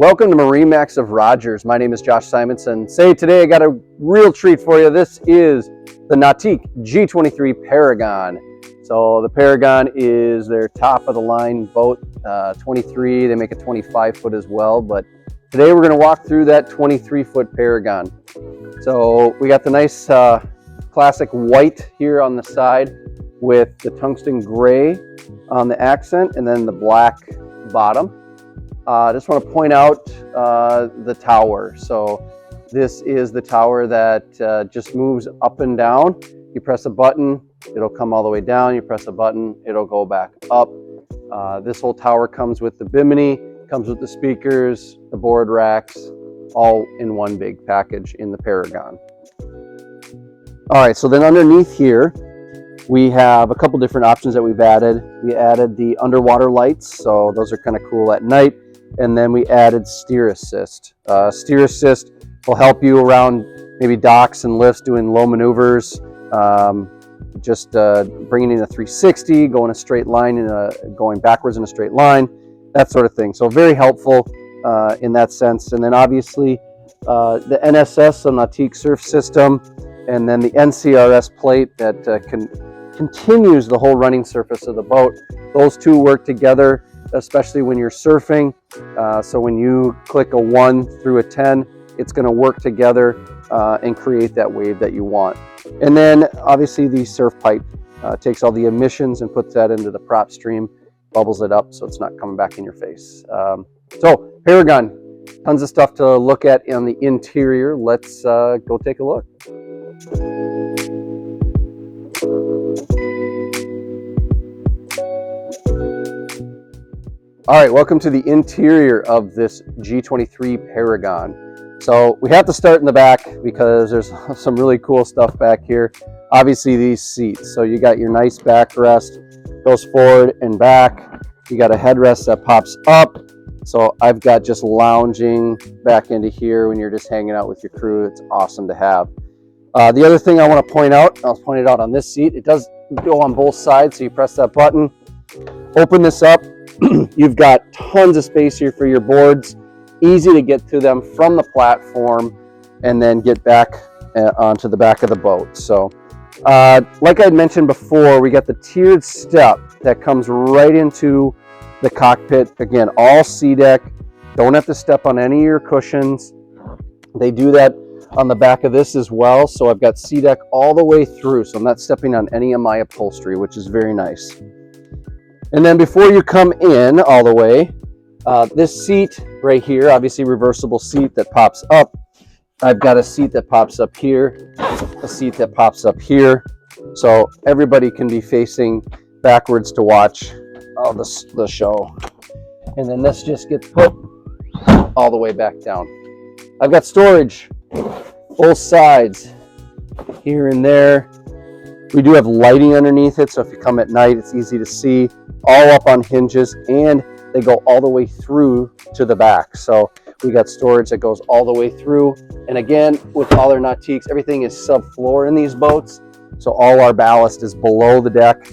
Welcome to MarineMax of Rogers. My name is Josh Simonson. Today I got a real treat for you. This is the Nautique G23 Paragon. So the Paragon is their top of the line boat, 23. They make a 25 foot as well, but today we're going to walk through that 23 foot Paragon. So we got the nice classic white here on the side with the tungsten gray on the accent and then the black bottom. I just want to point out the tower. So this is the tower that just moves up and down. You press a button, it'll come all the way down. You press a button, it'll go back up. This whole tower comes with the bimini, comes with the speakers, the board racks, all in one big package in the Paragon. All right, so then underneath here, we have a couple different options that we've added. We added the underwater lights, so those are kind of cool at night. And then we added steer assist. Steer assist will help you around maybe docks and lifts doing low maneuvers, just bringing in a 360, going a straight line, going backwards in a straight line, that sort of thing. So very helpful in that sense. And then obviously the NSS, so Nautique Surf System, and then the NCRS plate that continues the whole running surface of the boat. Those two work together, especially when you're surfing. So when you click a 1 through a 10, it's going to work together and create that wave that you want. And then obviously the surf pipe takes all the emissions and puts that into the prop stream, bubbles it up so it's not coming back in your face. So Paragon, tons of stuff to look at on the interior. Let's go take a look. All right, welcome to the interior of this G23 Paragon. So we have to start in the back because there's some really cool stuff back here. Obviously these seats. So you got your nice backrest, goes forward and back. You got a headrest that pops up. So I've got just lounging back into here when you're just hanging out with your crew. It's awesome to have. The other thing I want to point out, I'll point it out on this seat, it does go on both sides. So you press that button, open this up. You've got tons of space here for your boards, easy to get to them from the platform and then get back onto the back of the boat. So like I mentioned before, we got the tiered step that comes right into the cockpit. Again, all SeaDek, don't have to step on any of your cushions. They do that on the back of this as well. So I've got SeaDek all the way through, so I'm not stepping on any of my upholstery, which is very nice. And then before you come in all the way, this seat right here, obviously reversible seat that pops up. I've got a seat that pops up here, a seat that pops up here. So everybody can be facing backwards to watch the show. And then this just gets put all the way back down. I've got storage, both sides, here and there. We do have lighting underneath it, so if you come at night, it's easy to see, all up on hinges, and they go all the way through to the back. So we got storage that goes all the way through. And again, with all our Nautiques, everything is subfloor in these boats. So all our ballast is below the deck.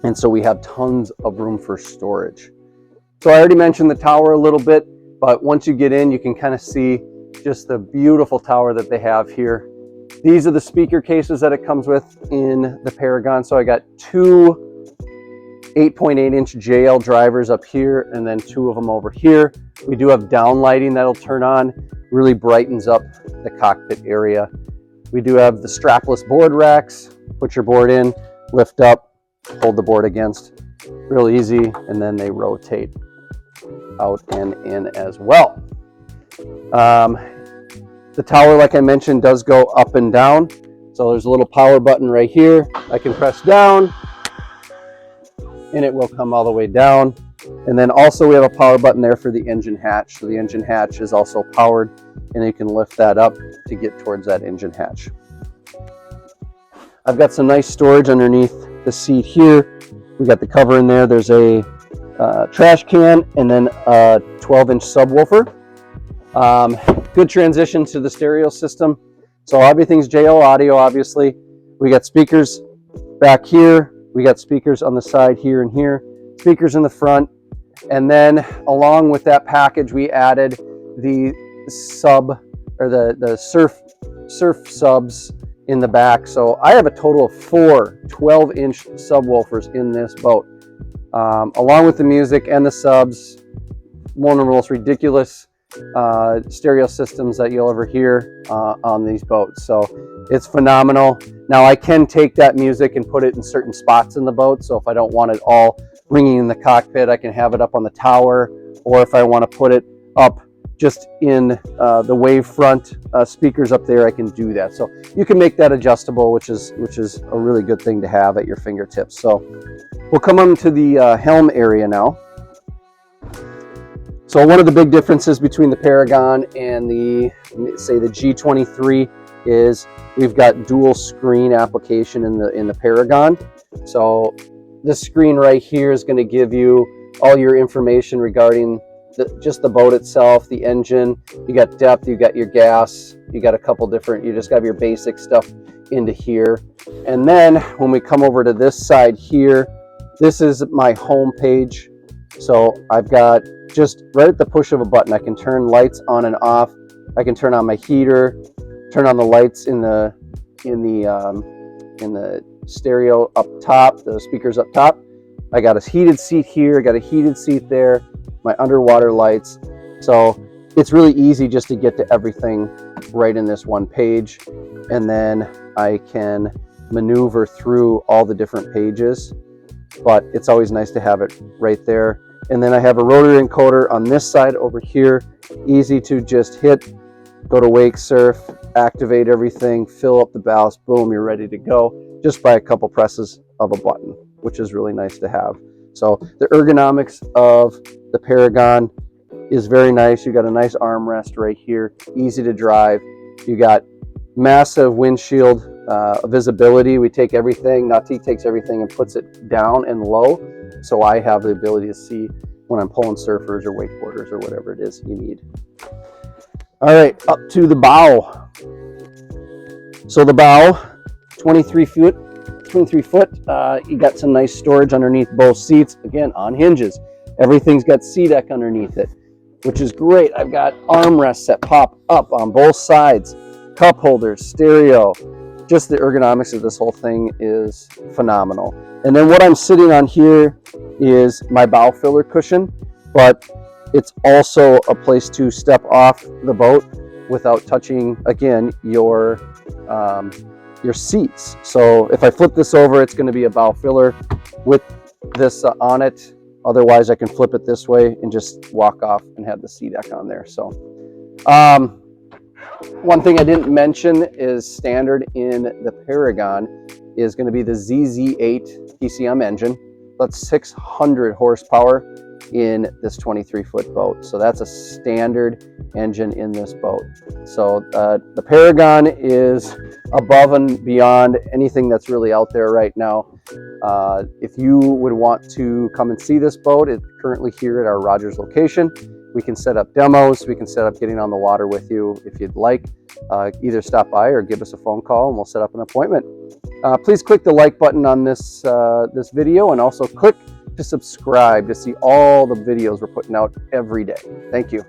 And so we have tons of room for storage. So I already mentioned the tower a little bit, but once you get in, you can kind of see just the beautiful tower that they have here. These are the speaker cases that it comes with in the Paragon. So I got two 8.8-inch JL drivers up here and then two of them over here. We do have down lighting that'll turn on, really brightens up the cockpit area. We do have the strapless board racks. Put your board in, lift up, hold the board against. Real easy, and then they rotate out and in as well. The tower, like I mentioned, does go up and down. So there's a little power button right here. I can press down and it will come all the way down. And then also we have a power button there for the engine hatch. So the engine hatch is also powered and you can lift that up to get towards that engine hatch. I've got some nice storage underneath the seat here. We got the cover in there. There's a trash can and then a 12-inch subwoofer. Good transition to the stereo system. So everything's JL audio, obviously. We got speakers back here. We got speakers on the side here and here. Speakers in the front. And then along with that package, we added the sub, or the surf subs in the back. So I have a total of 4 12-inch subwoofers in this boat, along with the music and the subs. One of the most ridiculous stereo systems that you'll ever hear on these boats. So it's phenomenal. Now I can take that music and put it in certain spots in the boat. So if I don't want it all ringing in the cockpit, I can have it up on the tower, or if I want to put it up just in the wavefront speakers up there, I can do that. So you can make that adjustable, which is a really good thing to have at your fingertips. So we'll come on to the helm area now. So one of the big differences between the Paragon and the G23 is we've got dual screen application in the Paragon. So this screen right here is going to give you all your information regarding just the boat itself, the engine. You got depth, you got your gas, you got a couple different, you just got your basic stuff into here. And then when we come over to this side here, this is my home page. So I've got, just right at the push of a button, I can turn lights on and off. I can turn on my heater, turn on the lights in the stereo up top, the speakers up top. I got a heated seat here, I got a heated seat there, my underwater lights. So it's really easy just to get to everything right in this one page. And then I can maneuver through all the different pages, but it's always nice to have it right there. And then I have a rotary encoder on this side over here. Easy to just hit, go to wake surf, activate everything, fill up the ballast, boom, you're ready to go, just by a couple presses of a button, which is really nice to have. So the ergonomics of the Paragon is very nice. You got a nice armrest right here, easy to drive. You got massive windshield visibility. We take everything, Nautique takes everything and puts it down and low, so I have the ability to see when I'm pulling surfers or wakeboarders or whatever it is you need. All right, up to the bow. So the bow, 23 foot. You got some nice storage underneath both seats, again on hinges. Everything's got SeaDek underneath it, which is great. I've got armrests that pop up on both sides, cup holders, stereo. Just the ergonomics of this whole thing is phenomenal. And then what I'm sitting on here is my bow filler cushion, but it's also a place to step off the boat without touching, again, your seats. So if I flip this over, it's going to be a bow filler with this on it. Otherwise, I can flip it this way and just walk off and have the SeaDek on there. So one thing I didn't mention is standard in the Paragon is going to be the ZZ8 PCM engine. That's 600 horsepower in this 23-foot boat. So that's a standard engine in this boat. So the Paragon is above and beyond anything that's really out there right now. If you would want to come and see this boat, it's currently here at our Rogers location. We can set up demos. We can set up getting on the water with you if you'd like. Either stop by or give us a phone call and we'll set up an appointment. Please click the like button on this video, and also click to subscribe to see all the videos we're putting out every day. Thank you.